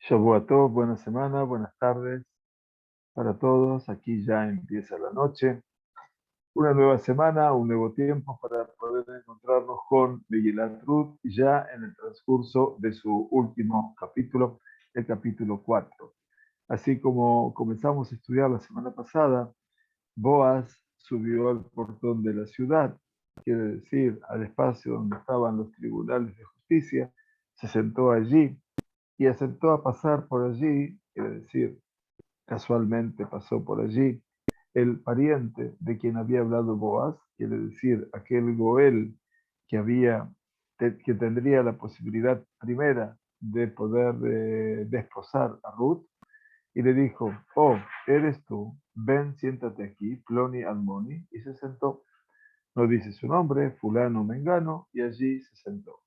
Shavua Tov, buena semana, buenas tardes para todos. Aquí ya empieza la noche. Una nueva semana, un nuevo tiempo para poder encontrarnos con Megillat Ruth ya en el transcurso de su último capítulo, el capítulo 4. Así como comenzamos a estudiar la semana pasada, Boaz subió al portón de la ciudad, quiere decir, al espacio donde estaban los tribunales de justicia, se sentó allí y aceptó a pasar por allí, quiere decir, casualmente pasó por allí, el pariente de quien había hablado Boaz, quiere decir, aquel Goel que que tendría la posibilidad primera de poder desposar a Ruth, y le dijo, oh, eres tú, ven, siéntate aquí, Ploni Almoni, y se sentó. No dice su nombre, fulano mengano, y allí se sentó.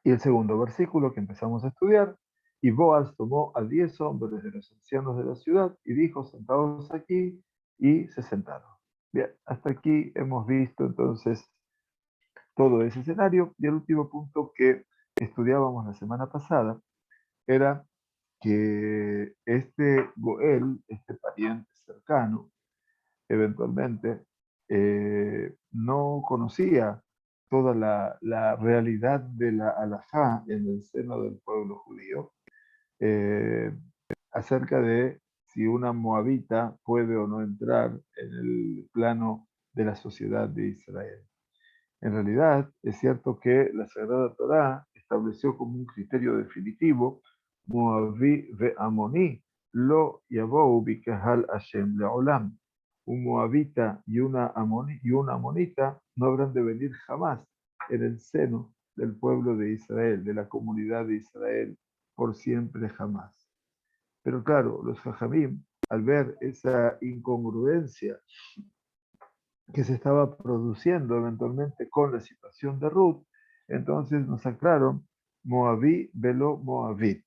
Y el segundo versículo que empezamos a estudiar, y Boaz tomó a 10 hombres de los ancianos de la ciudad y dijo, sentados aquí, y se sentaron. Bien, hasta aquí hemos visto entonces todo ese escenario, y el último punto que estudiábamos la semana pasada era que este Goel, este pariente cercano, eventualmente no conocía toda la realidad de la halajá en el seno del pueblo judío, eh, acerca de si una moabita puede o no entrar en el plano de la sociedad de Israel. En realidad, es cierto que la Sagrada Torá estableció como un criterio definitivo, Moabí ve Amoní, lo yabou bikahal Hashem leolam. Un moabita y una amonita no habrán de venir jamás en el seno del pueblo de Israel, de la comunidad de Israel, por siempre jamás. Pero claro, los Jajamim, al ver esa incongruencia que se estaba produciendo eventualmente con la situación de Ruth, entonces nos aclararon Moabí velo Moabit.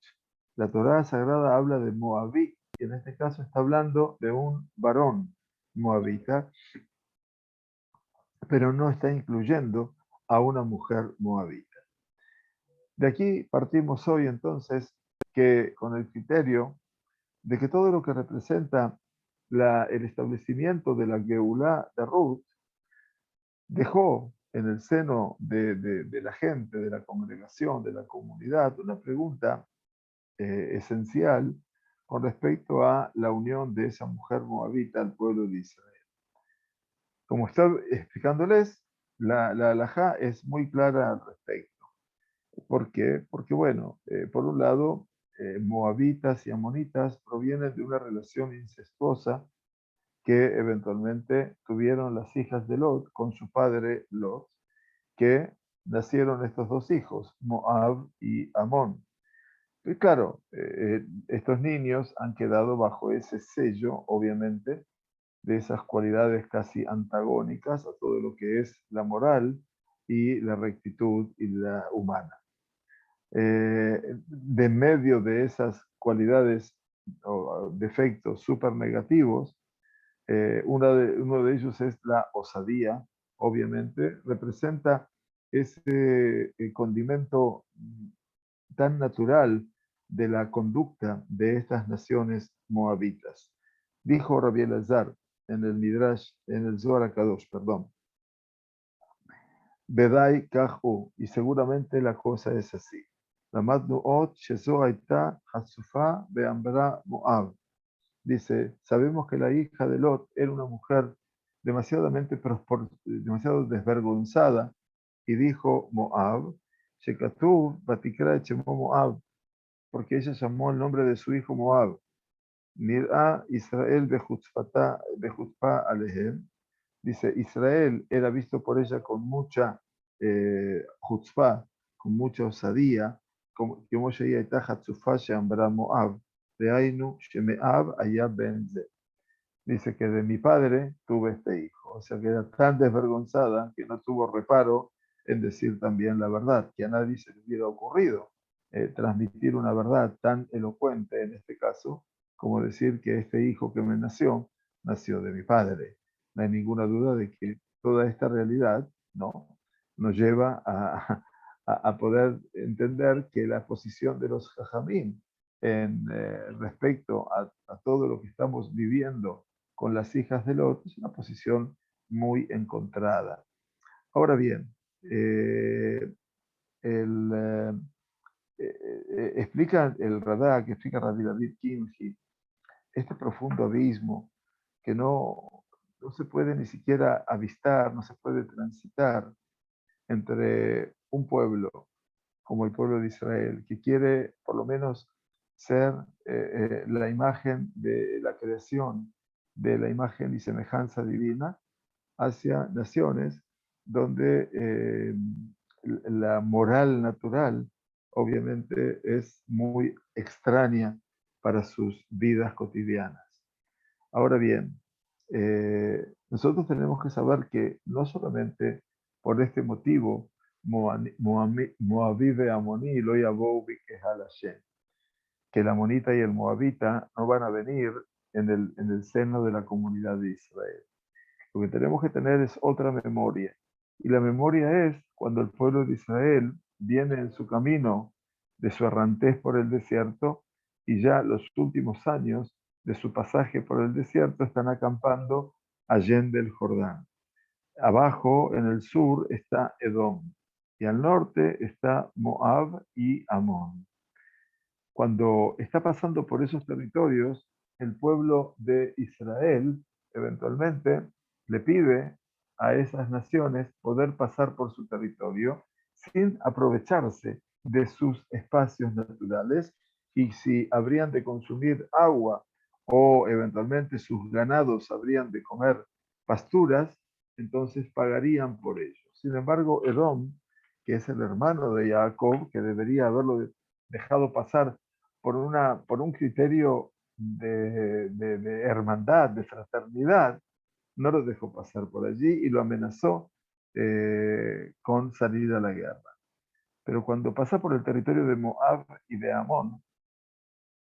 La Torá Sagrada habla de Moabí, y en este caso está hablando de un varón moabita, pero no está incluyendo a una mujer moabita. De aquí partimos hoy entonces que con el criterio de que todo lo que representa el establecimiento de la Geulá de Ruth dejó en el seno de la gente, de la congregación, de la comunidad, una pregunta esencial con respecto a la unión de esa mujer moabita al pueblo de Israel. Como estaba explicándoles, la halajá es muy clara al respecto. ¿Por qué? Porque, bueno, por un lado, moabitas y amonitas provienen de una relación incestuosa que eventualmente tuvieron las hijas de Lot con su padre Lot, que nacieron estos dos hijos, Moab y Amón. Y claro, estos niños han quedado bajo ese sello, obviamente, de esas cualidades casi antagónicas a todo lo que es la moral y la rectitud y la humana. De medio de esas cualidades o defectos súper negativos, uno de ellos es la osadía, obviamente, representa ese condimento tan natural de la conducta de estas naciones moabitas. Dijo Rabbi Elazar en el Midrash, en el Zohar HaKadosh, perdón, Bedai Kahu, y seguramente la cosa es así. Lamadnu ot shezo haita hasufa beambra Moab. Dice, sabemos que la hija de Lot era una mujer demasiado desvergonzada y dijo Moab, Shekatuv Batikra Echemo Moab, porque ella llamó el nombre de su hijo Moab. Nirá Israel bejutzpa alehem. Dice, Israel era visto por ella con mucha chutzpah, con mucha osadía, como ella está hatzufa sheambra Moab, deainu shemeab allá benze. Dice que de mi padre tuve este hijo. O sea que era tan desvergonzada que no tuvo reparo en decir también la verdad, que a nadie se le hubiera ocurrido transmitir una verdad tan elocuente en este caso, como decir que este hijo que me nació de mi padre. No hay ninguna duda de que toda esta realidad, ¿no?, nos lleva a poder entender que la posición de los Jajamín en respecto a todo lo que estamos viviendo con las hijas de Lot es una posición muy encontrada. Ahora bien, el, explica el Radak, explica Rabbi David Kimchi, este profundo abismo que no se puede ni siquiera avistar, no se puede transitar entre un pueblo como el pueblo de Israel, que quiere por lo menos ser la imagen de la creación, de la imagen y semejanza divina, hacia naciones donde la moral natural obviamente es muy extraña para sus vidas cotidianas. Ahora bien, nosotros tenemos que saber que no solamente por este motivo Moabí Amoní lo Yabou Bikehal Hashem, que el amonita y el moabita no van a venir en el seno de la comunidad de Israel. Lo que tenemos que tener es otra memoria. Y la memoria es cuando el pueblo de Israel viene en su camino de su errantez por el desierto y ya los últimos años de su pasaje por el desierto están acampando allende el Jordán. Abajo, en el sur, está Edom y al norte está Moab y Amón. Cuando está pasando por esos territorios, el pueblo de Israel eventualmente le pide a esas naciones poder pasar por su territorio sin aprovecharse de sus espacios naturales y si habrían de consumir agua o eventualmente sus ganados habrían de comer pasturas, entonces pagarían por ello. Sin embargo, Edom, que es el hermano de Jacob, que debería haberlo dejado pasar por un criterio de hermandad, de fraternidad, no lo dejó pasar por allí y lo amenazó con salir a la guerra. Pero cuando pasa por el territorio de Moab y de Amón,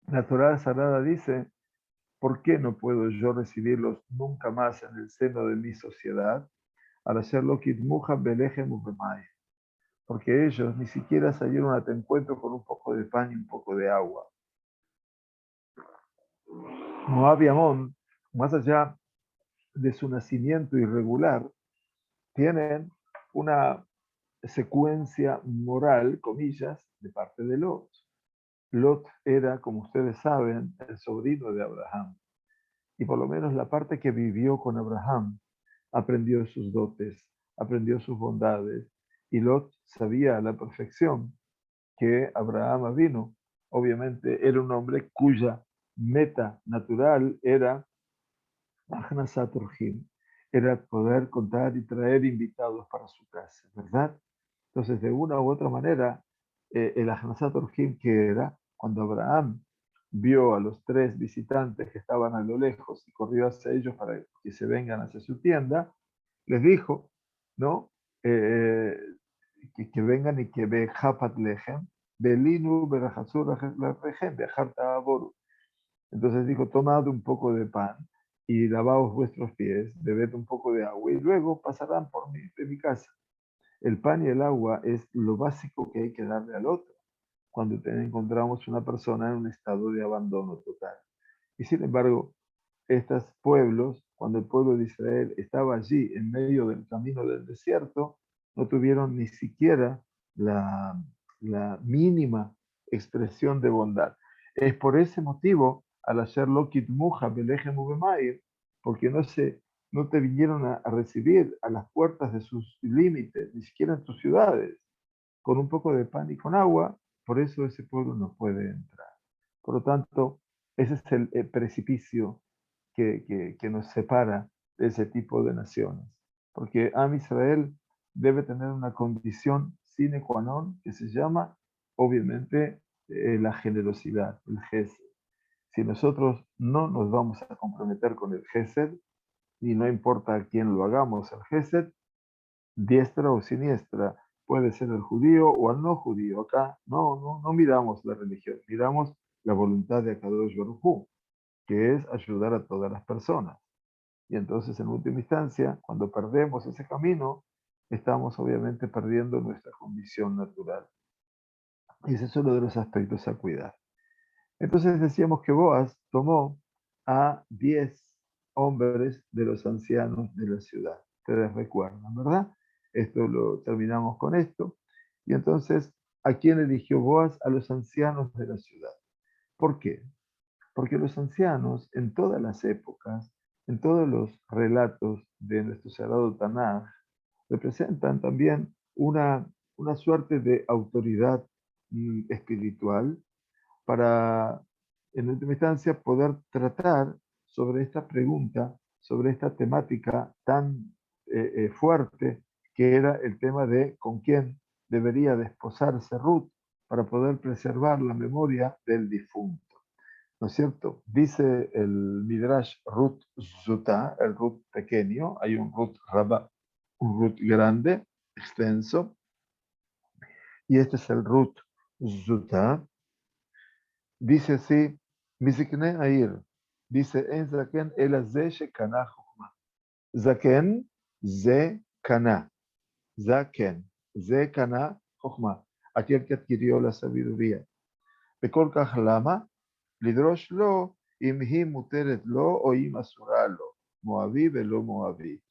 la Torá Sagrada dice, ¿por qué no puedo yo recibirlos nunca más en el seno de mi sociedad? Al hacerlo kitmuja belejem ubemai, porque ellos ni siquiera salieron a tu encuentro con un poco de pan y un poco de agua. Moab y Amón, más allá de su nacimiento irregular, tienen una secuencia moral, comillas, de parte de Lot. Lot era, como ustedes saben, el sobrino de Abraham. Y por lo menos la parte que vivió con Abraham aprendió sus dotes, aprendió sus bondades. Y Lot sabía a la perfección que Abraham vino. Obviamente era un hombre cuya meta natural era Ahnasat Orjim, era poder contar y traer invitados para su casa, ¿verdad? Entonces, de una u otra manera, el Ahnasat Orjim, que era cuando Abraham vio a los tres visitantes que estaban a lo lejos y corrió hacia ellos para que se vengan hacia su tienda, les dijo, ¿no? Que vengan y que ve Japat Lehem, Belinu, Berajazur, Lehem, Bejarta Aboru. Entonces dijo, tomad un poco de pan y lavaos vuestros pies, bebed un poco de agua y luego pasarán por de mi casa. El pan y el agua es lo básico que hay que darle al otro cuando encontramos una persona en un estado de abandono total. Y sin embargo, estos pueblos, cuando el pueblo de Israel estaba allí en medio del camino del desierto, no tuvieron ni siquiera la, la mínima expresión de bondad. Es por ese motivo, al hacerlo kitmuja belejem ubemair, porque no te vinieron a recibir a las puertas de sus límites, ni siquiera en tus ciudades, con un poco de pan y con agua, por eso ese pueblo no puede entrar. Por lo tanto, ese es el precipicio que nos separa de ese tipo de naciones. Porque Am Israel debe tener una condición sine qua non que se llama, obviamente, la generosidad, el gesed. Si nosotros no nos vamos a comprometer con el gesed, y no importa a quién lo hagamos, el gesed, diestra o siniestra, puede ser el judío o el no judío. Acá no miramos la religión, miramos la voluntad de Akadosh Baruj Hu, que es ayudar a todas las personas. Y entonces, en última instancia, cuando perdemos ese camino, estamos obviamente perdiendo nuestra condición natural. Y ese es uno de los aspectos a cuidar. Entonces decíamos que Boaz tomó a 10 hombres de los ancianos de la ciudad. Ustedes recuerdan, ¿verdad? Esto lo terminamos con esto. Y entonces, ¿a quién eligió Boaz? A los ancianos de la ciudad. ¿Por qué? Porque los ancianos en todas las épocas, en todos los relatos de nuestro sagrado Tanaj, representan también una suerte de autoridad espiritual para, en última instancia, poder tratar sobre esta pregunta, sobre esta temática tan fuerte que era el tema de con quién debería desposarse Ruth para poder preservar la memoria del difunto. ¿No es cierto? Dice el Midrash Ruth Zutá, el Ruth pequeño, hay un Ruth Rabba, un Ruth grande, extenso, y este es el Ruth Zutá. Dice así, Mizikne Air, dice en Zaken el ze shekana chokma. Zaken, ze kana. Zaken, ze kana chokma. Aquel que adquirió la sabiduría. Bekol kach lama, lidrosh lo, im hi muteret lo o im asura lo. Moabí velo Moabí.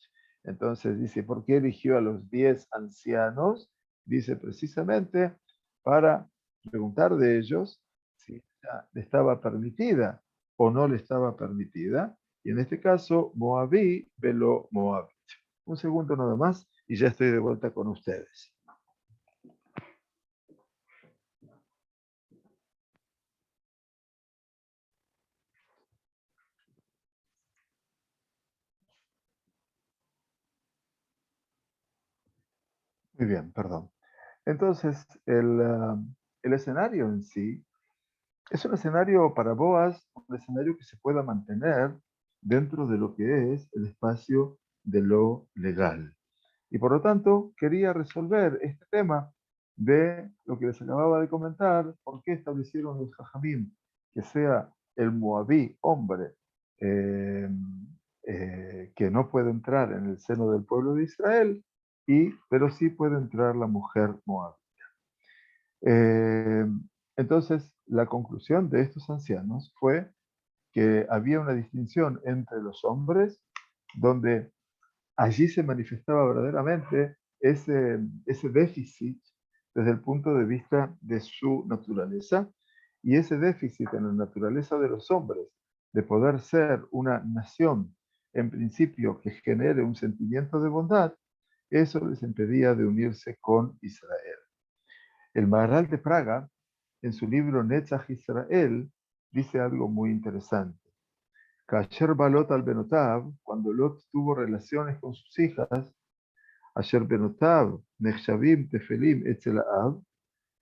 Entonces dice, ¿por qué eligió a los 10 ancianos? Dice precisamente para preguntar de ellos si ella le estaba permitida o no le estaba permitida. Y en este caso, Moabí velo Moabí. Un segundo nada más y ya estoy de vuelta con ustedes. Muy bien, perdón. Entonces, el escenario en sí es un escenario para Boaz, un escenario que se pueda mantener dentro de lo que es el espacio de lo legal. Y por lo tanto, quería resolver este tema de lo que les acababa de comentar, por qué establecieron los Jajamim que sea el Moabí hombre eh, que no puede entrar en el seno del pueblo de Israel, pero sí puede entrar la mujer Moabí. Eh, entonces, la conclusión de estos ancianos fue que había una distinción entre los hombres, donde allí se manifestaba verdaderamente ese déficit desde el punto de vista de su naturaleza, y ese déficit en la naturaleza de los hombres, de poder ser una nación, en principio, que genere un sentimiento de bondad, eso les impedía de unirse con Israel. El Maharal de Praga, en su libro Netzach Israel, dice algo muy interesante. Kasher Balot al Benotav, cuando Lot tuvo relaciones con sus hijas, Asher Benotav, Nechshavim, Tefelim, Etzelaab,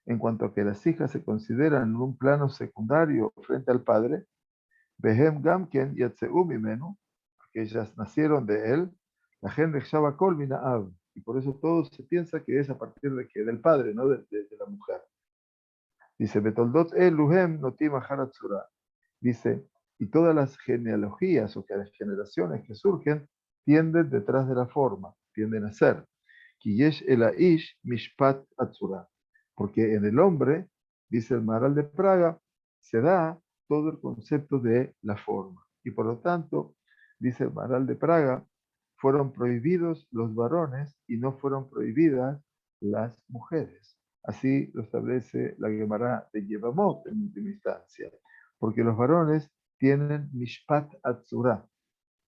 en cuanto a que las hijas se consideran en un plano secundario frente al padre, Behem Gamken Yatzeu Mimenu, que ellas nacieron de él, la gente Nechshava Kol Ab, y por eso todo se piensa que es a partir de que del padre, no de la mujer. Dice, Betoldot Eluhem Notim Aharatzura. Dice, y todas las genealogías o que las generaciones que surgen tienden detrás de la forma, tienden a ser. Kiyesh Elaish Mishpat Atzura. Porque en el hombre, dice el Maharal de Praga, se da todo el concepto de la forma. Y por lo tanto, dice el Maharal de Praga, fueron prohibidos los varones y no fueron prohibidas las mujeres. Así lo establece la Gemara de Yevamot en última instancia. Porque los varones tienen Mishpat Atzura,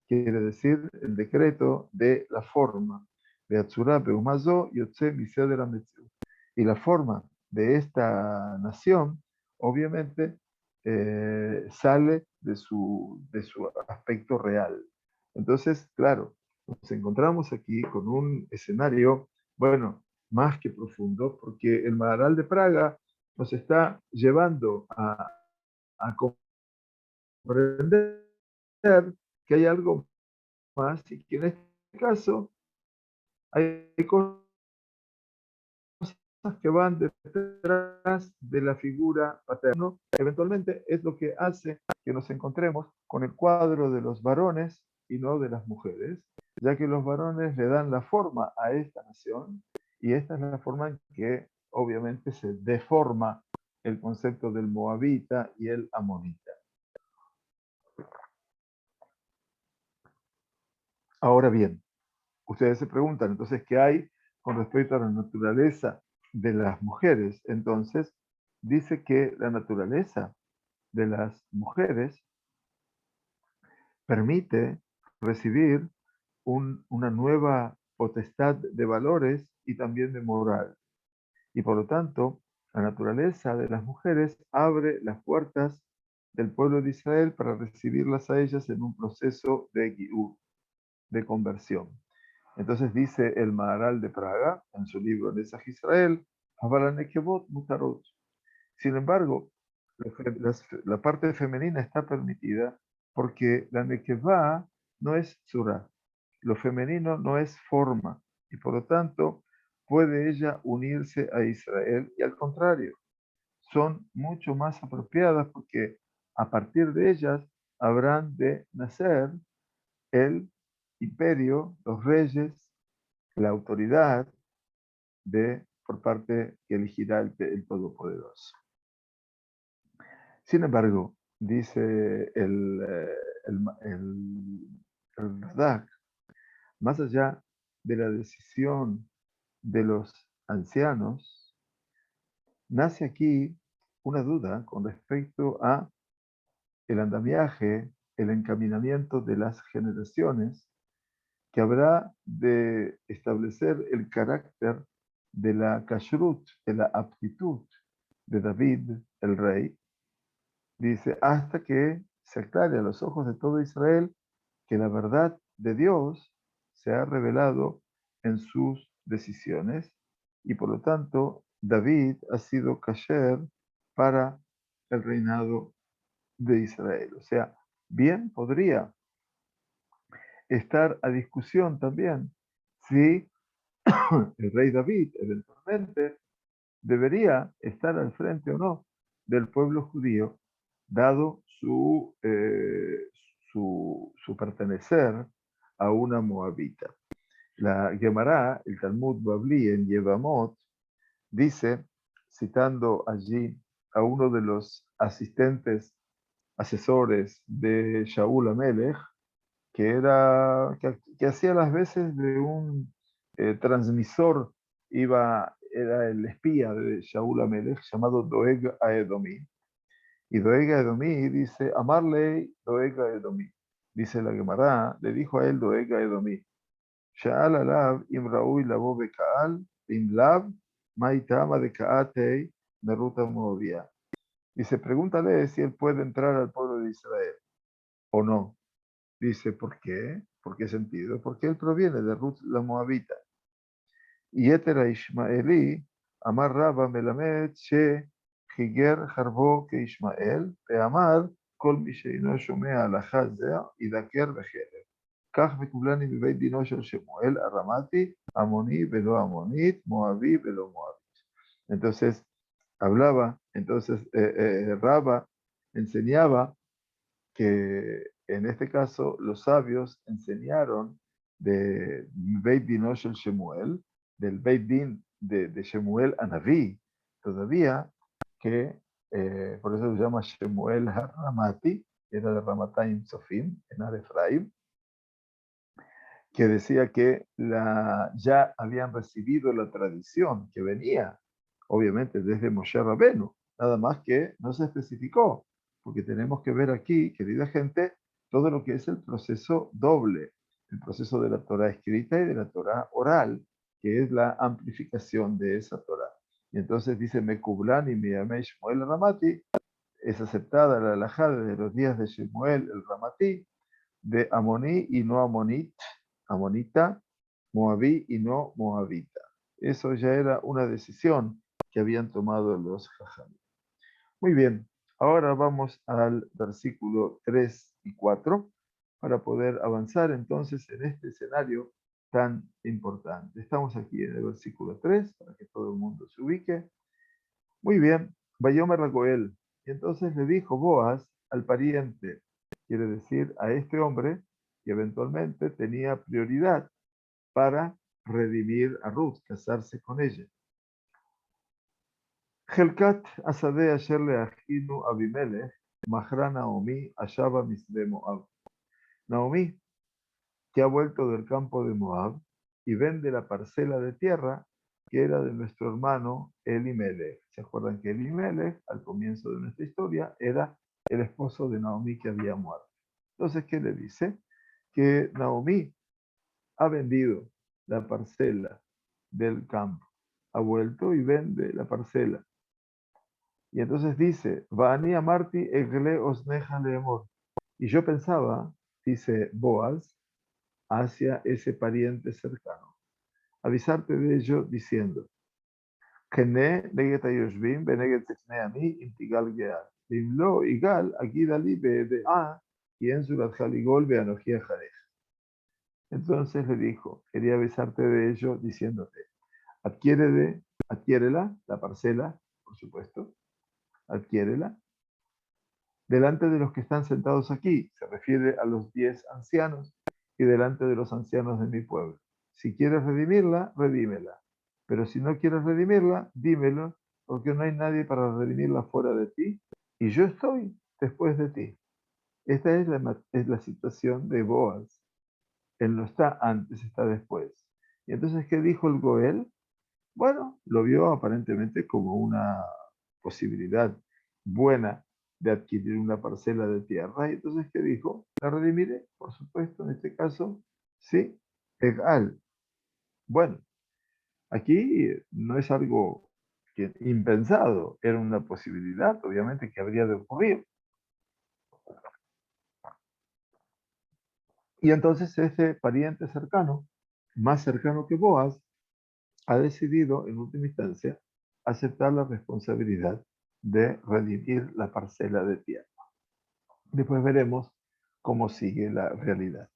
quiere decir el decreto de la forma. De Atzura Beumazo Yotze Misedera Metzu. Y la forma de esta nación, obviamente, sale de su aspecto real. Entonces, claro, nos encontramos aquí con un escenario, bueno, más que profundo, porque el Maharal de Praga nos está llevando a comprender que hay algo más y que en este caso hay cosas que van detrás de la figura paterna. Eventualmente es lo que hace que nos encontremos con el cuadro de los varones y no de las mujeres. ya que los varones le dan la forma a esta nación, y esta es la forma en que obviamente se deforma el concepto del moabita y el amonita. Ahora bien, ustedes se preguntan entonces qué hay con respecto a la naturaleza de las mujeres. Entonces, dice que la naturaleza de las mujeres permite recibir una nueva potestad de valores y también de moral. Y por lo tanto, la naturaleza de las mujeres abre las puertas del pueblo de Israel para recibirlas a ellas en un proceso de giur, de conversión. Entonces dice el Maharal de Praga en su libro Nesach Israel, Avalanekevot Mutarot. Sin embargo, la parte femenina está permitida porque la nekevá no es tzura, lo femenino no es forma, y por lo tanto puede ella unirse a Israel, y al contrario, son mucho más apropiadas porque a partir de ellas habrán de nacer el imperio, los reyes, la autoridad por parte que elegirá el Todopoderoso. Sin embargo, dice el Radak, más allá de la decisión de los ancianos, nace aquí una duda con respecto a el andamiaje, el encaminamiento de las generaciones, que habrá de establecer el carácter de la kashrut, de la aptitud de David, el rey. Dice, hasta que se aclare a los ojos de todo Israel que la verdad de Dios se ha revelado en sus decisiones, y por lo tanto David ha sido kasher para el reinado de Israel. O sea, bien podría estar a discusión también si el rey David eventualmente debería estar al frente o no del pueblo judío, dado su pertenecer a una moabita. La Gemara, el Talmud Babli en Yevamot, dice, citando allí a uno de los asistentes, asesores de Shaul Amelech, que hacía las veces de un transmisor, era el espía de Shaul Amelech, llamado Doeg Aedomí. Y Doeg Aedomí dice, Amarley Doeg Aedomí. Dice la Gemara, le dijo a él Doeg Aedomí, Sha'al alav im raúi lavo bekaal, im lav maitama de kaatei meruta moabia. Dice, pregúntale si él puede entrar al pueblo de Israel o no. Dice, ¿por qué? ¿Por qué sentido? Porque él proviene de Ruth la Moabita. Y Etera Ishmaelí, Amar Rabba Melamed, She, Higer Harbo que Ishmael, Peamar, Kol Misheino Shomea Alajazea, y Daker Bejerer. Kaj Bekublani Bibeit Dino Shel Shemuel, Aramati, Amoni, Velo Amonit, Moabí, Velo Moabit. Entonces, Rabba enseñaba que en este caso los sabios enseñaron de Beit Din Shel Shemuel, del Beit Din de Shemuel a Naví, todavía que por eso se llama Shemuel Ramati, era de Ramatayim Sofim, en Ar Efraim, que decía que ya habían recibido la tradición que venía, obviamente, desde Moshe Rabenu, nada más que no se especificó, porque tenemos que ver aquí, querida gente, todo lo que es el proceso doble, el proceso de la Torah escrita y de la Torah oral, que es la amplificación de esa Torah. Y entonces dice, Mekublan y Miyamei Shmuel Ramati, es aceptada la halajá de los días de Shemuel el Ramati, de Amoní y no Amonit, Amonita, Moabí y no Moabita. Eso ya era una decisión que habían tomado los Jajamim. Muy bien, ahora vamos al versículo 3 y 4 para poder avanzar entonces en este escenario tan importante. Estamos aquí en el versículo 3 para que todo el mundo se ubique. Muy bien, Bayomer Ragoel. Y entonces le dijo Boaz al pariente, quiere decir a este hombre y eventualmente tenía prioridad para redimir a Ruth, casarse con ella. Helkat Asadeh Asher Leachinu Abimelech, Mahra Naomi, Ashaba Misde Moab. Naomi, que ha vuelto del campo de Moab y vende la parcela de tierra que era de nuestro hermano Elimelech. ¿Se acuerdan que Elimelech, al comienzo de nuestra historia, era el esposo de Naomi que había muerto? Entonces, ¿qué le dice? Que Naomi ha vendido la parcela del campo, ha vuelto y vende la parcela. Y entonces dice, Vani amarti egle osneja leemor. Y yo pensaba, dice Boaz, hacia ese pariente cercano, avisarte de ello diciendo, Gene neget ayoshvim beneget zefnei ami im tigal geal. Bim lo igal agidali be'edea y en surat haligol be'anoji ajarej. Entonces le dijo, quería avisarte de ello diciéndote, adquiérela, la parcela, por supuesto, adquiérela, delante de los que están sentados aquí, se refiere a los 10 ancianos, y delante de los ancianos de mi pueblo. Si quieres redimirla, redímela. Pero si no quieres redimirla, dímelo, porque no hay nadie para redimirla fuera de ti, y yo estoy después de ti. Esta es la situación de Boaz. Él no está antes, está después. Y entonces, ¿qué dijo el Goel? Bueno, lo vio aparentemente como una posibilidad buena de adquirir una parcela de tierra. Y entonces, ¿qué dijo? La redimiré, por supuesto, en este caso, sí, legal. Bueno, aquí no es algo impensado, era una posibilidad, obviamente, que habría de ocurrir. Y entonces ese pariente cercano, más cercano que Boaz, ha decidido, en última instancia, aceptar la responsabilidad de redimir la parcela de tierra. Después veremos cómo sigue la realidad.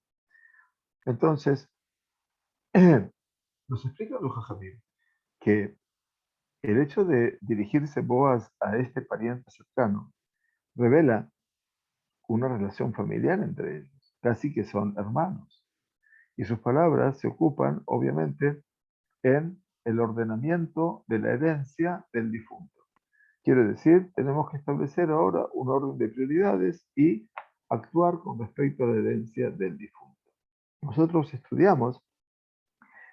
Entonces, nos explica los Jajamim que el hecho de dirigirse Boaz a este pariente cercano revela una relación familiar entre ellos, casi que son hermanos. Y sus palabras se ocupan, obviamente, en el ordenamiento de la herencia del difunto. Quiere decir, tenemos que establecer ahora un orden de prioridades y actuar con respecto a la herencia del difunto. Nosotros estudiamos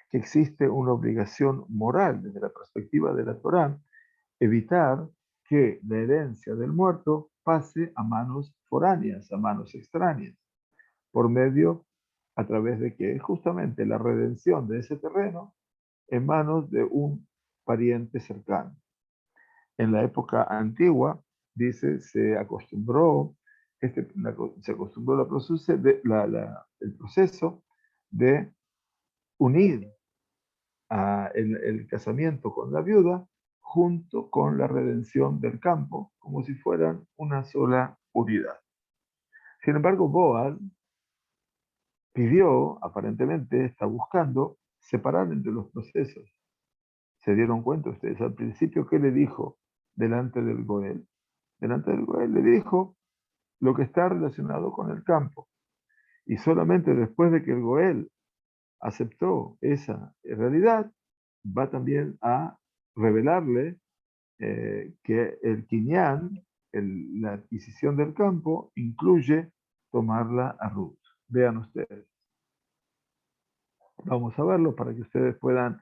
que existe una obligación moral desde la perspectiva de la Torá, evitar que la herencia del muerto pase a manos foráneas, a manos extrañas, por medio, a través de que justamente la redención de ese terreno en manos de un pariente cercano. En la época antigua, dice, se acostumbró el proceso de unir el casamiento con la viuda junto con la redención del campo, como si fueran una sola unidad. Sin embargo, Boaz pidió, aparentemente, está buscando separar entre los procesos. ¿Se dieron cuenta ustedes al principio qué le dijo delante del Goel? Delante del Goel le dijo lo que está relacionado con el campo. Y solamente después de que el Goel aceptó esa realidad, va también a revelarle que el Kinyan, la adquisición del campo, incluye tomarla a Ruth. Vean ustedes. Vamos a verlo para que ustedes puedan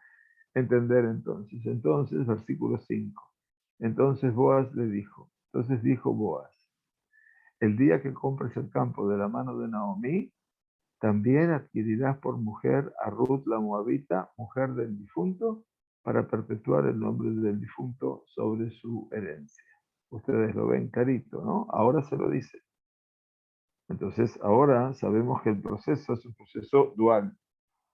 entender entonces. Entonces, versículo 5. Entonces dijo Boaz, el día que compres el campo de la mano de Naomi, también adquirirás por mujer a Ruth la Moabita, mujer del difunto, para perpetuar el nombre del difunto sobre su herencia. Ustedes lo ven clarito, ¿no? Ahora se lo dice. Entonces, ahora sabemos que el proceso es un proceso dual.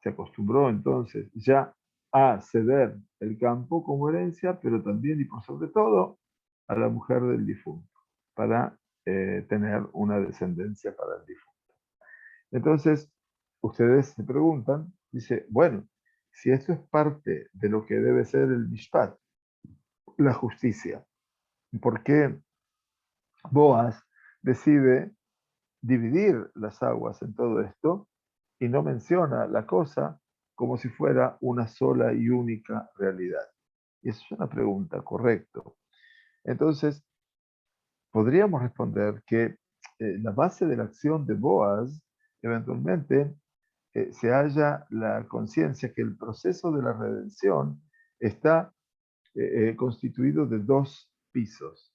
Se acostumbró entonces ya a ceder el campo como herencia, pero también y por sobre todo a la mujer del difunto, para tener una descendencia para el difunto. Entonces, ustedes se preguntan, dice, bueno, si esto es parte de lo que debe ser el mishpat, la justicia, ¿por qué Boaz decide dividir las aguas en todo esto y no menciona la cosa como si fuera una sola y única realidad. Y esa es una pregunta, correcto. Entonces, podríamos responder que la base de la acción de Boaz eventualmente se halla la conciencia que el proceso de la redención está constituido de dos pisos.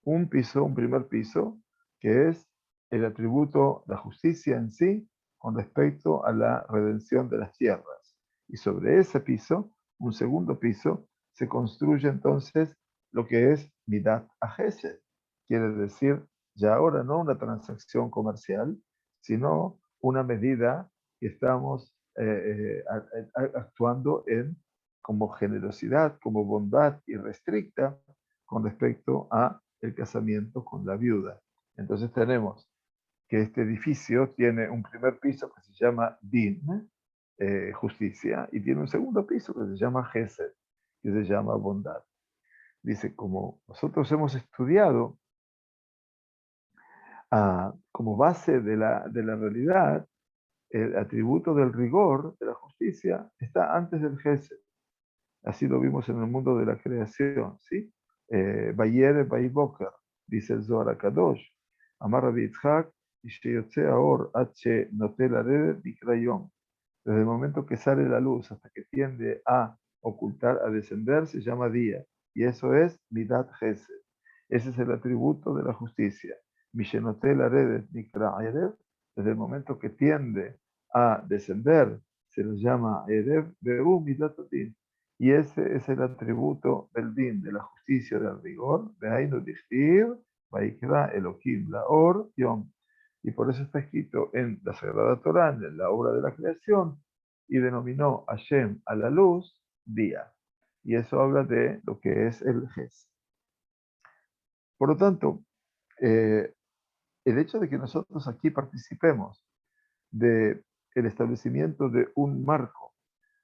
Un piso, un primer piso, que es el atributo, la justicia en sí, con respecto a la redención de las tierras. Y sobre ese piso, un segundo piso, se construye entonces lo que es Midat HaChesed. Quiere decir, ya ahora no una transacción comercial, sino una medida que estamos actuando en como generosidad, como bondad irrestricta con respecto a el casamiento con la viuda. Entonces tenemos que este edificio tiene un primer piso que se llama Din, justicia, y tiene un segundo piso que se llama Gesed, que se llama bondad. Dice, como nosotros hemos estudiado como base de la realidad, el atributo del rigor, de la justicia, está antes del Gesed. Así lo vimos en el mundo de la creación, ¿sí? Vayere Vayboker, dice el Zohar Kadosh, Amar Rabbi Yitzhak, Isheyotze Aor, H. Notel Aredet, Dikrayom. Desde el momento que sale la luz hasta que tiende a ocultar, a descender, se llama día. Y eso es Midat Gesed. Ese es el atributo de la justicia. Mishenotel Aredet, Dikra Erev, desde el momento que tiende a descender, se lo llama Erev, Be'u Midat Adin. Y ese es el atributo del din, de la justicia, del rigor, de Ainu Dichtir, Vaikra Elohim Laor Yom. Y por eso está escrito en la Sagrada Torá, en la obra de la creación, y denominó Hashem a la luz día. Y eso habla de lo que es el Ges. Por lo tanto, el hecho de que nosotros aquí participemos de el establecimiento de un marco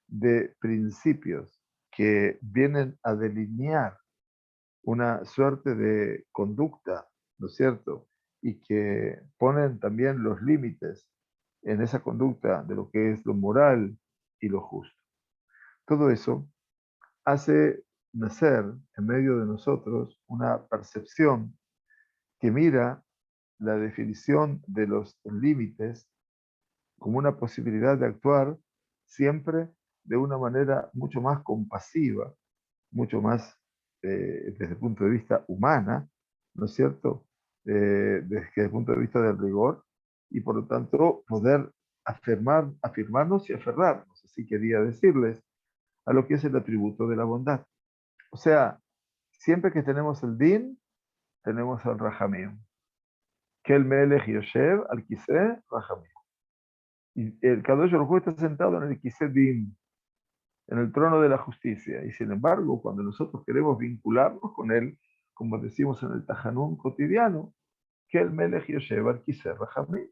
de principios que vienen a delinear una suerte de conducta, ¿no es cierto? Y que ponen también los límites en esa conducta de lo que es lo moral y lo justo. Todo eso hace nacer en medio de nosotros una percepción que mira la definición de los límites como una posibilidad de actuar siempre de una manera mucho más compasiva, mucho más desde el punto de vista humana, ¿no es cierto? Desde el punto de vista del rigor, y por lo tanto poder afirmarnos y aferrarnos, así quería decirles, a lo que es el atributo de la bondad. O sea, siempre que tenemos el din, tenemos el rajamim. Que el melech yoshev al kiseh rajamim. Y el Kadosh Baruj Hu está sentado en el kiseh din, en el trono de la justicia. Y sin embargo, cuando nosotros queremos vincularnos con él, como decimos en el Tajanún cotidiano, que el Melech Yoshev al Kiseh Rahamim,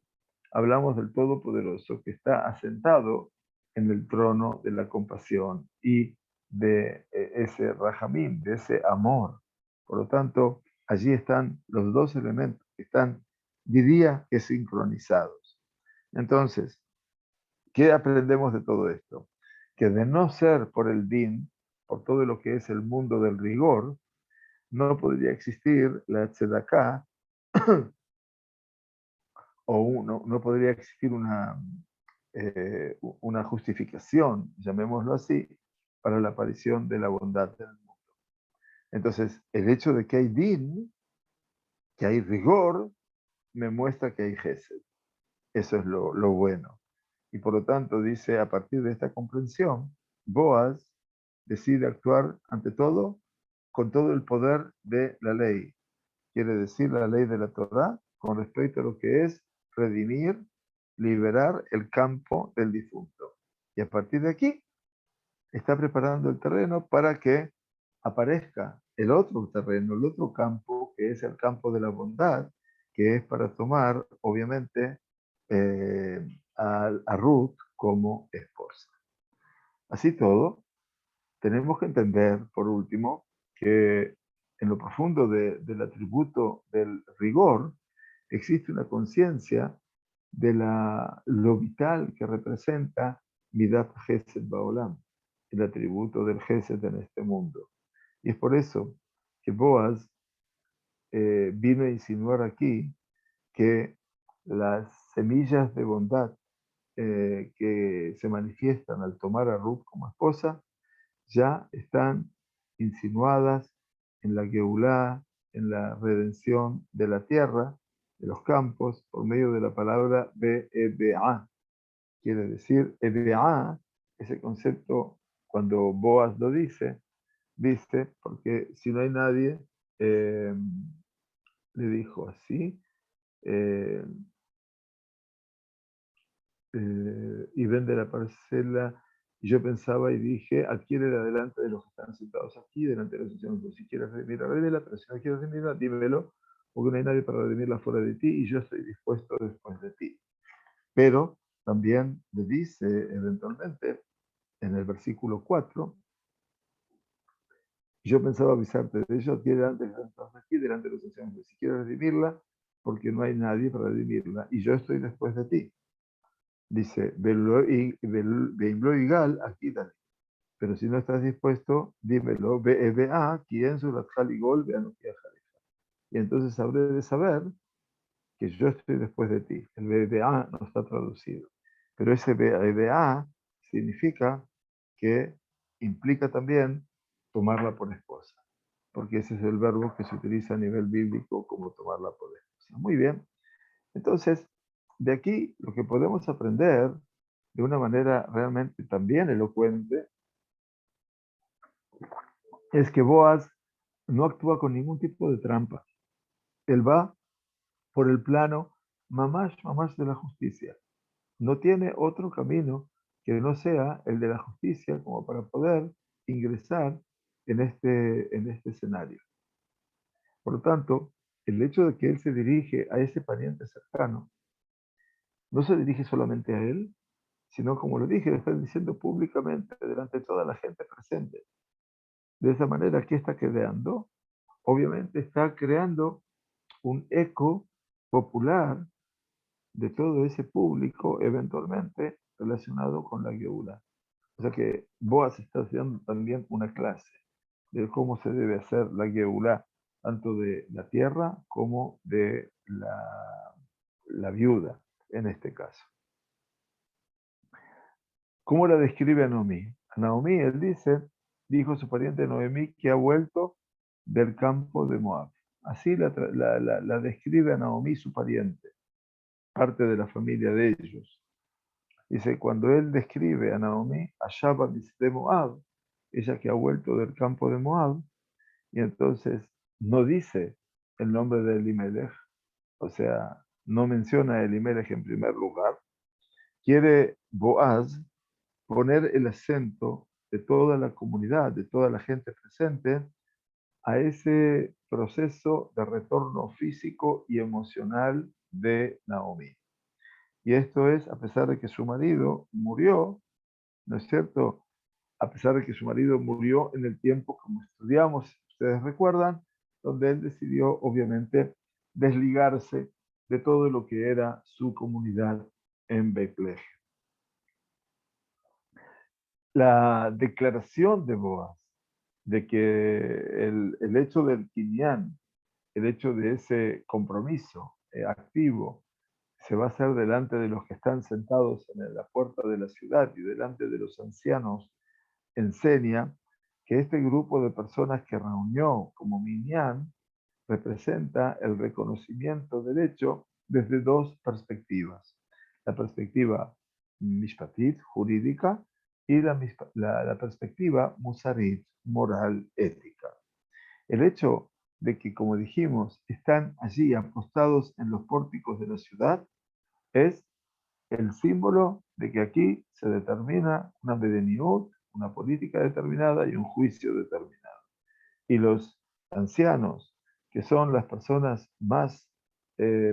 hablamos del Todopoderoso que está asentado en el trono de la compasión y de ese Rahamim, de ese amor. Por lo tanto, allí están los dos elementos que están, diría que sincronizados. Entonces, ¿qué aprendemos de todo esto? Que de no ser por el din, por todo lo que es el mundo del rigor, no podría existir la tzedakah o no podría existir una justificación, llamémoslo así, para la aparición de la bondad del mundo. Entonces, el hecho de que hay din, que hay rigor, me muestra que hay gesed. Eso es lo bueno. Y por lo tanto, dice, a partir de esta comprensión, Boaz decide actuar ante todo con todo el poder de la ley. Quiere decir la ley de la Torá con respecto a lo que es redimir, liberar el campo del difunto. Y a partir de aquí, está preparando el terreno para que aparezca el otro terreno, el otro campo, que es el campo de la bondad, que es para tomar, obviamente, a Ruth como esposa. Así todo, tenemos que entender, por último, que en lo profundo del atributo del rigor existe una conciencia de lo vital que representa Midat Gesed Baolam, el atributo del Gesed en este mundo. Y es por eso que Boaz vino a insinuar aquí que las semillas de bondad que se manifiestan al tomar a Ruth como esposa ya están insinuadas en la Geulá, en la redención de la tierra, de los campos, por medio de la palabra Be'ebe'a. Quiere decir, Ebe'a, ese concepto, cuando Boaz lo dice, porque si no hay nadie, eh, le dijo así, eh, y vende la parcela. Y yo pensaba y dije, adquiere delante de los que están sentados aquí, delante de los ancianos. Si quieres redimirla, redímela, pero si no quieres redimirla, dímelo, porque no hay nadie para redimirla fuera de ti y yo estoy dispuesto después de ti. Pero también le dice eventualmente en el versículo 4, yo pensaba avisarte de ello, adquiere delante de los que están aquí, delante de los ancianos. Si quieres redimirla, porque no hay nadie para redimirla y yo estoy después de ti. Dice, Beimlo Igal, aquí dale. Pero si no estás dispuesto, dímelo, BEBA, quien surat Jaligol, vean y entonces habré de saber que yo estoy después de ti. El BEBA no está traducido. Pero ese BEBA significa que implica también tomarla por esposa. Porque ese es el verbo que se utiliza a nivel bíblico como tomarla por esposa. Muy bien. Entonces, de aquí lo que podemos aprender de una manera realmente también elocuente es que Boaz no actúa con ningún tipo de trampa. Él va por el plano mamash de la justicia. No tiene otro camino que no sea el de la justicia como para poder ingresar en este escenario. Por lo tanto, el hecho de que él se dirige a ese pariente cercano, no se dirige solamente a él, sino como lo dije, lo está diciendo públicamente delante de toda la gente presente. De esa manera, ¿qué está creando? Obviamente está creando un eco popular de todo ese público eventualmente relacionado con la Geula. O sea que Boaz está haciendo también una clase de cómo se debe hacer la Geula, tanto de la tierra como de la viuda, en este caso. ¿Cómo la describe a Naomi? A Naomi, él dijo su pariente Noemí que ha vuelto del campo de Moab. Así la describe a Naomi, su pariente, parte de la familia de ellos. Dice, cuando él describe a Naomi, Ashaba de Moab, ella que ha vuelto del campo de Moab, y entonces no dice el nombre de Elimelech, o sea, no menciona a Elimelech en primer lugar, quiere Boaz poner el acento de toda la comunidad, de toda la gente presente, a ese proceso de retorno físico y emocional de Naomi. Y esto es a pesar de que su marido murió, ¿no es cierto? A pesar de que su marido murió en el tiempo, como estudiamos, ustedes recuerdan, donde él decidió, obviamente, desligarse de todo lo que era su comunidad en Betlehem. La declaración de Boaz de que el hecho del Kinyan, el hecho de ese compromiso activo, se va a hacer delante de los que están sentados en la puerta de la ciudad y delante de los ancianos, enseña que este grupo de personas que reunió como Minyan representa el reconocimiento del hecho desde dos perspectivas. La perspectiva mishpatit, jurídica, y la perspectiva musarit, moral, ética. El hecho de que, como dijimos, están allí apostados en los pórticos de la ciudad es el símbolo de que aquí se determina una medeniut, una política determinada y un juicio determinado. Y los ancianos, que son las personas más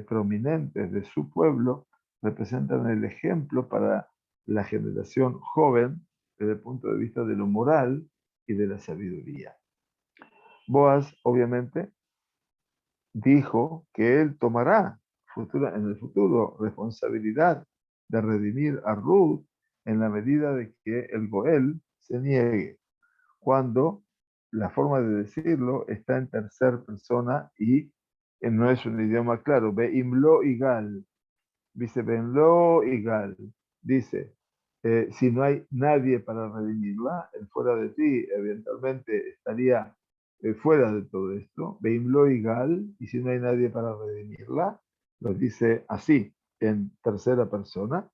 prominentes de su pueblo, representan el ejemplo para la generación joven desde el punto de vista de lo moral y de la sabiduría. Boaz, obviamente, dijo que él tomará en el futuro responsabilidad de redimir a Ruth en la medida de que el Goel se niegue, cuando la forma de decirlo está en tercera persona y no es un idioma claro. Beimlo igal, dice Benlo igal, dice, si no hay nadie para redimirla, el fuera de ti eventualmente estaría fuera de todo esto. Beimlo igal, y si no hay nadie para redimirla, lo dice así, en tercera persona.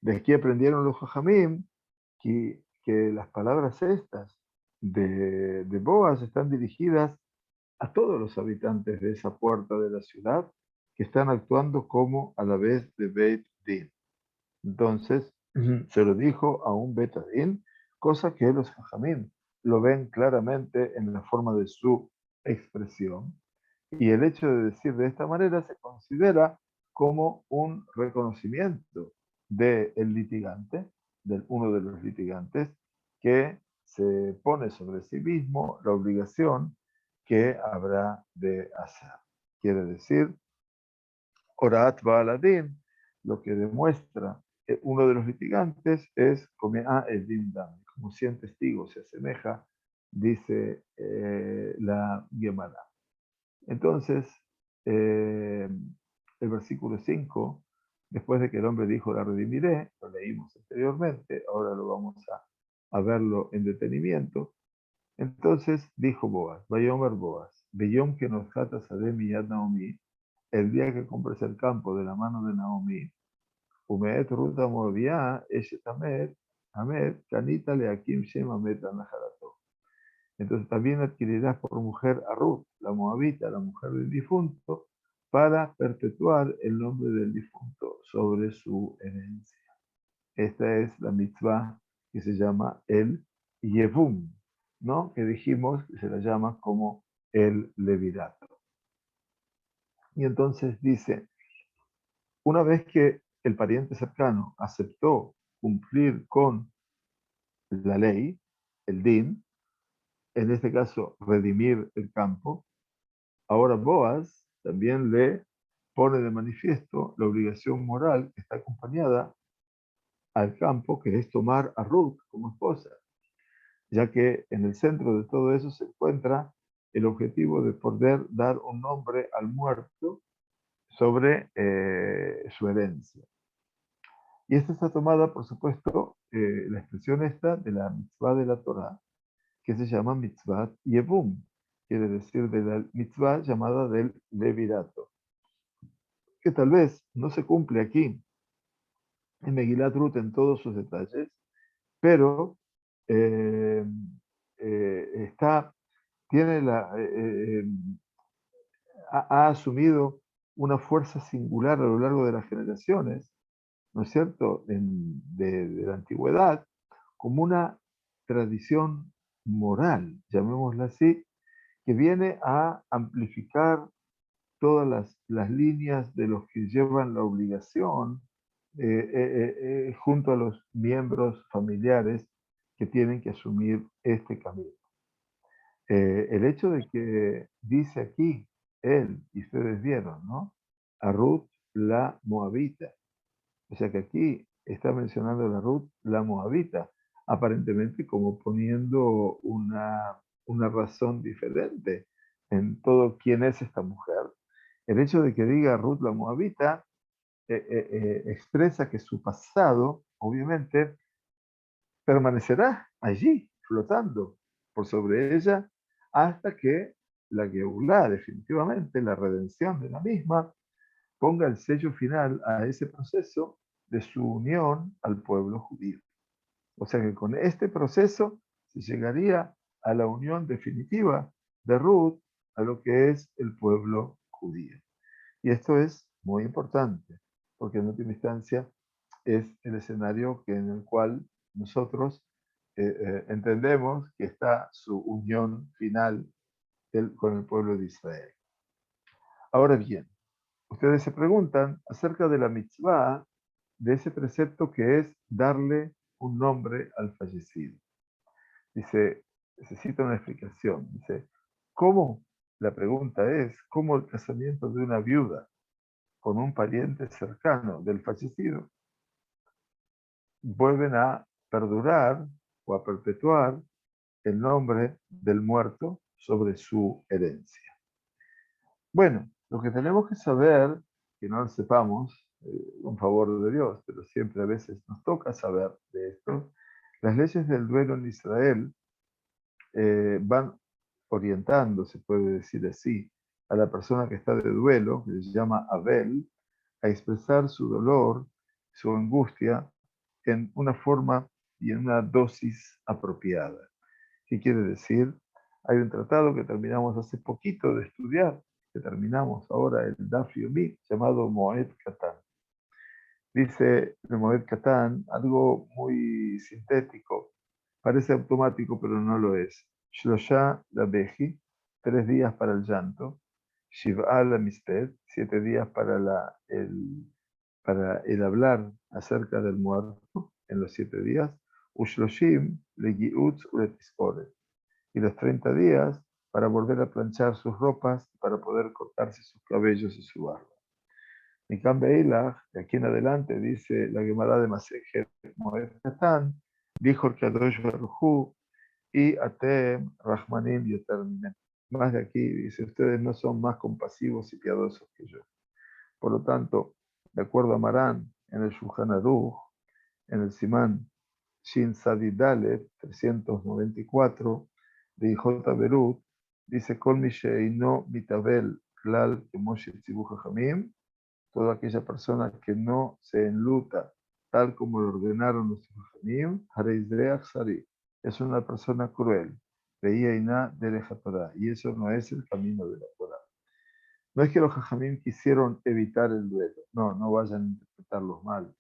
De aquí aprendieron los Jajamim que las palabras estas de Boaz están dirigidas a todos los habitantes de esa puerta de la ciudad que están actuando como a la vez de Beit Din. Entonces, se lo dijo a un Beit Din, cosa que los Jajamim lo ven claramente en la forma de su expresión. Y el hecho de decir de esta manera se considera como un reconocimiento del litigante, de uno de los litigantes, que se pone sobre sí mismo la obligación que habrá de hacer. Quiere decir, Orat Baaladin, lo que demuestra que uno de los litigantes es Komea el Dindam, como 100 testigos se asemeja, dice la Gemara. Entonces, el versículo 5, después de que el hombre dijo, la redimiré, lo leímos anteriormente, ahora lo vamos a verlo en detenimiento. Entonces dijo Boaz, Vayomer Boaz, Beyom que nos jata Sadem y Yad Naomi, el día que compres el campo de la mano de Naomi, Umeet Ruta Moabia, Eshet Amed, Kanita Leakim Shem Amed Anaharato. Entonces también adquirirás por mujer a Ruth, la moabita, la mujer del difunto, para perpetuar el nombre del difunto sobre su herencia. Esta es la mitzvah que se llama el Yevum, ¿no? Que dijimos que se la llama como el levirato. Y entonces dice, una vez que el pariente cercano aceptó cumplir con la ley, el din, en este caso redimir el campo, ahora Boaz también le pone de manifiesto la obligación moral que está acompañada al campo, que es tomar a Ruth como esposa, ya que en el centro de todo eso se encuentra el objetivo de poder dar un nombre al muerto sobre su herencia. Y esta está tomada, por supuesto, la expresión esta de la mitzvah de la Torah, que se llama mitzvah Yevum, quiere decir de la mitzvah llamada del levirato, que tal vez no se cumple aquí en Megilat Ruth en todos sus detalles, pero eh, está, tiene ha asumido una fuerza singular a lo largo de las generaciones, ¿no es cierto?, de la antigüedad, como una tradición moral, llamémosla así, que viene a amplificar todas las líneas de los que llevan la obligación junto a los miembros familiares que tienen que asumir este camino. El hecho de que dice aquí él, y ustedes vieron, ¿no? A Ruth la Moabita. O sea que aquí está mencionando a Ruth la Moabita, aparentemente como poniendo una razón diferente en todo quién es esta mujer. El hecho de que diga Ruth la Moabita expresa que su pasado, obviamente, permanecerá allí, flotando por sobre ella, hasta que la Geulah, definitivamente, la redención de la misma, ponga el sello final a ese proceso de su unión al pueblo judío. O sea que con este proceso se llegaría a la unión definitiva de Ruth a lo que es el pueblo judío. Y esto es muy importante, porque en última instancia es el escenario en el cual nosotros entendemos que está su unión final con el pueblo de Israel. Ahora bien, ustedes se preguntan acerca de la mitzvah, de ese precepto que es darle un nombre al fallecido. Dice, necesita una explicación. Dice, ¿cómo? La pregunta es, ¿cómo el casamiento de una viuda con un pariente cercano del fallecido, vuelven a perdurar o a perpetuar el nombre del muerto sobre su herencia. Bueno, lo que tenemos que saber, que no lo sepamos, con favor de Dios, pero siempre a veces nos toca saber de esto, las leyes del duelo en Israel van orientando, se puede decir así, a la persona que está de duelo, que se llama Abel, a expresar su dolor, su angustia, en una forma y en una dosis apropiada. ¿Qué quiere decir? Hay un tratado que terminamos hace poquito de estudiar, que terminamos ahora, el Daf Yomi, llamado Moed Katan. Dice el Moed Katan algo muy sintético, parece automático, pero no lo es. Shlosha la Beji, 3 días para el llanto. Shiv'a la Misped, 7 días para el hablar acerca del muerto en los 7 días. Ushloshim le Giutz Uletiskoret, y los 30 días para volver a planchar sus ropas, para poder cortarse sus cabellos y su barba. En cambio, de aquí en adelante, dice la Gemara de Masejet Moed Katan, dijo el Kadosh Baruj Hu, y Atem Rahmanim Yoterminen. Más de aquí, dice, ustedes no son más compasivos y piadosos que yo. Por lo tanto, de acuerdo a Marán, en el Shulchan Aruch, en el Simán Shin Sadi Dalet 394 de J. Berut, dice: Kol mi sheino mitabel klal como shetzivú jajamim, toda aquella persona que no se enluta tal como lo ordenaron los jajamim, hareizreach sari, es una persona cruel, veía iná derecha Torah, y eso no es el camino de la Torah. No es que los jajamim quisieron evitar el duelo, no, no vayan a interpretarlos mal.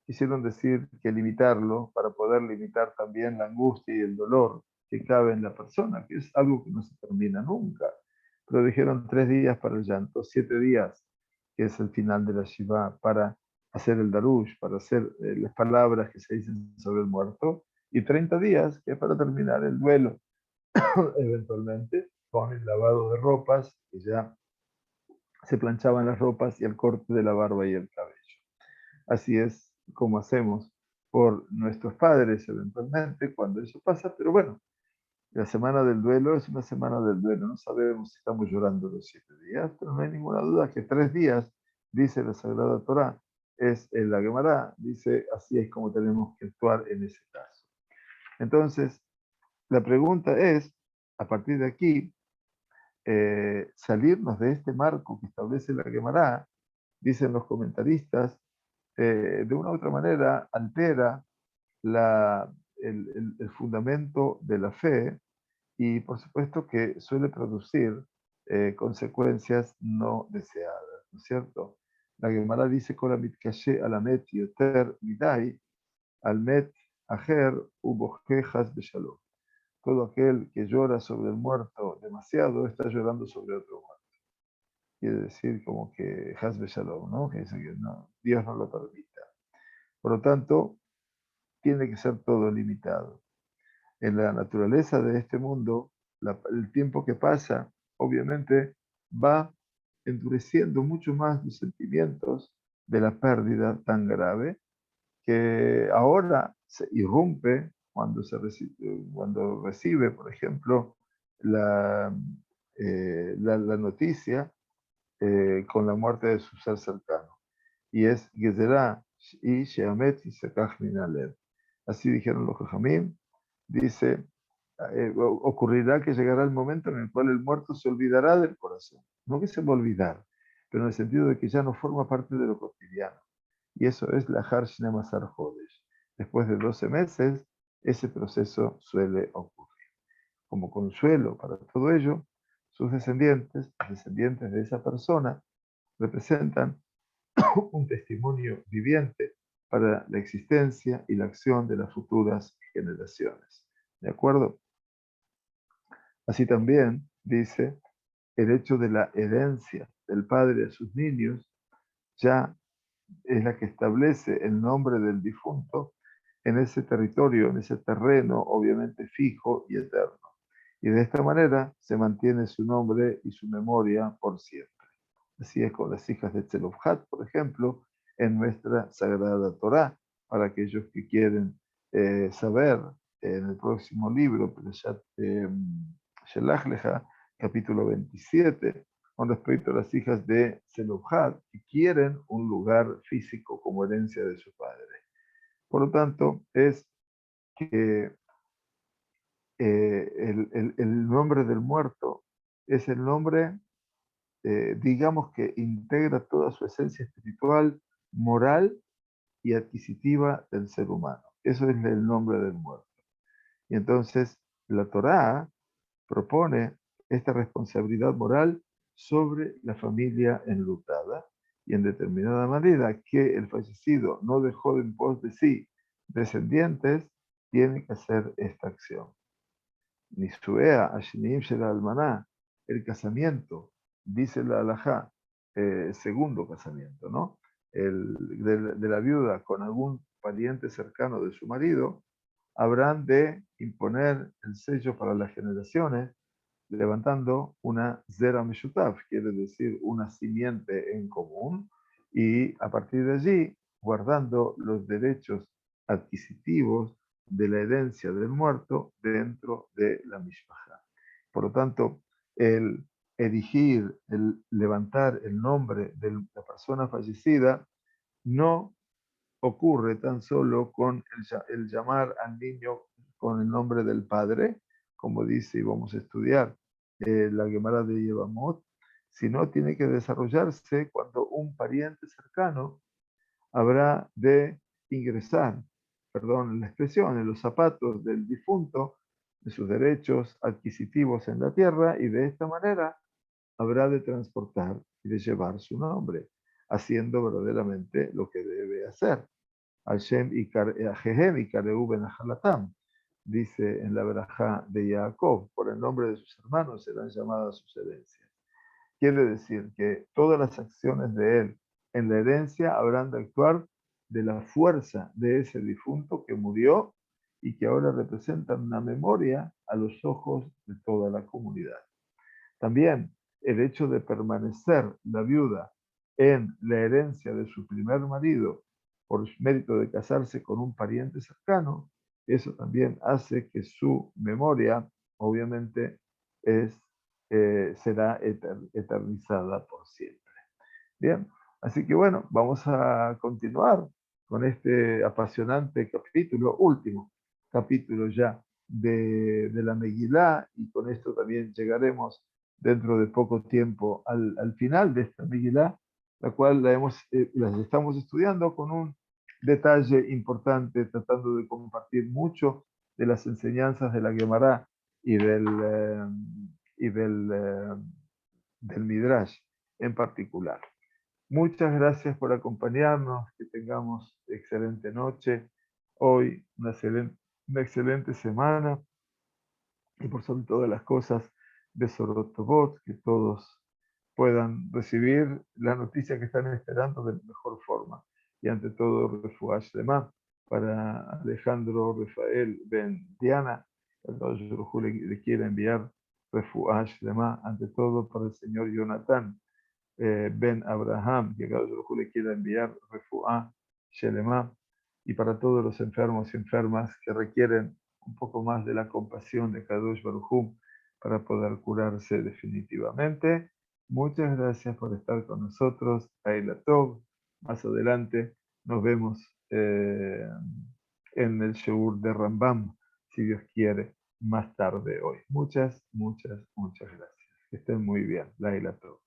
Quisieron decir que limitarlo para poder limitar también la angustia y el dolor que cabe en la persona, que es algo que no se termina nunca. Pero dijeron 3 días para el llanto, 7 días, que es el final de la Shiva, para hacer el darush, para hacer las palabras que se dicen sobre el muerto, y 30 días, que es para terminar el duelo, eventualmente, con el lavado de ropas, que ya se planchaban las ropas, y el corte de la barba y el cabello. Así es como hacemos por nuestros padres eventualmente cuando eso pasa, pero bueno, la semana del duelo es una semana del duelo, no sabemos si estamos llorando los 7 días, pero no hay ninguna duda que 3 días, dice la Sagrada Torá, es en la Gemara, dice así es como tenemos que actuar en ese caso. Entonces, la pregunta es, a partir de aquí, salirnos de este marco que establece la Gemara, dicen los comentaristas, de una u otra manera altera el fundamento de la fe y por supuesto que suele producir consecuencias no deseadas, ¿no es cierto? La Gemara dice: "Kol hamitkashi al hamet yoter midai, al met ajer uboje chas beshalom". Todo aquel que llora sobre el muerto demasiado está llorando sobre otro muerto. Quiere decir como que chas beshalom, ¿no? Que dice que no, Dios no lo permita. Por lo tanto, tiene que ser todo limitado. En la naturaleza de este mundo, el tiempo que pasa, obviamente, va endureciendo mucho más los sentimientos de la pérdida tan grave que ahora se irrumpe cuando recibe, por ejemplo, la, la noticia con la muerte de su ser cercano. Y es Gezerá y Sheamet y Sekach Minalev. Así dijeron los Jajamim. Dice, ocurrirá que llegará el momento en el cual el muerto se olvidará del corazón. No que se va a olvidar, pero en el sentido de que ya no forma parte de lo cotidiano. Y eso es la Har Shnemasar Hodesh. Después de 12 meses, ese proceso suele ocurrir. Como consuelo para todo ello, sus descendientes, los descendientes de esa persona, representan un testimonio viviente para la existencia y la acción de las futuras generaciones. ¿De acuerdo? Así también dice el hecho de la herencia del padre a sus niños, ya es la que establece el nombre del difunto en ese territorio, en ese terreno, obviamente fijo y eterno. Y de esta manera se mantiene su nombre y su memoria por siempre. Así es con las hijas de Tzelofhat, por ejemplo, en nuestra Sagrada Torá, para aquellos que quieren saber en el próximo libro, Perashat Shelach Lecha, capítulo 27, con respecto a las hijas de Tzelofhat, que quieren un lugar físico como herencia de su padre. Por lo tanto, es que el nombre del muerto es el nombre, digamos, que integra toda su esencia espiritual, moral y adquisitiva del ser humano. Eso es el nombre del muerto. Y entonces la Torá propone esta responsabilidad moral sobre la familia enlutada y en determinada manera que el fallecido no dejó en pos de sí descendientes, tiene que hacer esta acción. Nisuea Ashnim Shel Almaná, el casamiento, dice la Halajá, segundo casamiento, ¿no? De la viuda con algún pariente cercano de su marido, habrán de imponer el sello para las generaciones, levantando una Zera Meshutaf, quiere decir una simiente en común, y a partir de allí, guardando los derechos adquisitivos de la herencia del muerto dentro de la Mishpacha. Por lo tanto, el erigir, el levantar el nombre de la persona fallecida no ocurre tan solo con el llamar al niño con el nombre del padre, como dice y vamos a estudiar la Gemara de Yevamot, sino tiene que desarrollarse cuando un pariente cercano habrá de ingresar, perdón la expresión, en los zapatos del difunto, de sus derechos adquisitivos en la tierra, y de esta manera habrá de transportar y de llevar su nombre, haciendo verdaderamente lo que debe hacer. Hashem y Jehem y Kareu ben Ahalatam, dice en la verajá de Jacob, por el nombre de sus hermanos serán llamadas sus herencias. Quiere decir que todas las acciones de él en la herencia habrán de actuar de la fuerza de ese difunto que murió y que ahora representan una memoria a los ojos de toda la comunidad. También el hecho de permanecer la viuda en la herencia de su primer marido por mérito de casarse con un pariente cercano, eso también hace que su memoria, obviamente, será eternizada por siempre. Bien, así que bueno, vamos a continuar con este apasionante capítulo, último capítulo ya de la Megilá, y con esto también llegaremos dentro de poco tiempo al final de esta Megilá, la cual las estamos estudiando con un detalle importante, tratando de compartir mucho de las enseñanzas de la Gemara y del Midrash en particular. Muchas gracias por acompañarnos, que tengamos excelente noche, hoy una excelente semana y por sobre todas las cosas de Sorotobot, que todos puedan recibir la noticia que están esperando de la mejor forma. Y ante todo, Refuash Lema para Alejandro Rafael Ben Diana, el le quiere enviar Refuash Lema, ante todo para el señor Jonathan Ben Abraham, que Kadosh Baruj Hu le quiera enviar refuá, shelema, y para todos los enfermos y enfermas que requieren un poco más de la compasión de Kadosh Baruj Hu para poder curarse definitivamente. Muchas gracias por estar con nosotros. Aila Tov. Más adelante nos vemos en el Sheur de Rambam, si Dios quiere, más tarde hoy. Muchas gracias. Que estén muy bien. Laila Tov.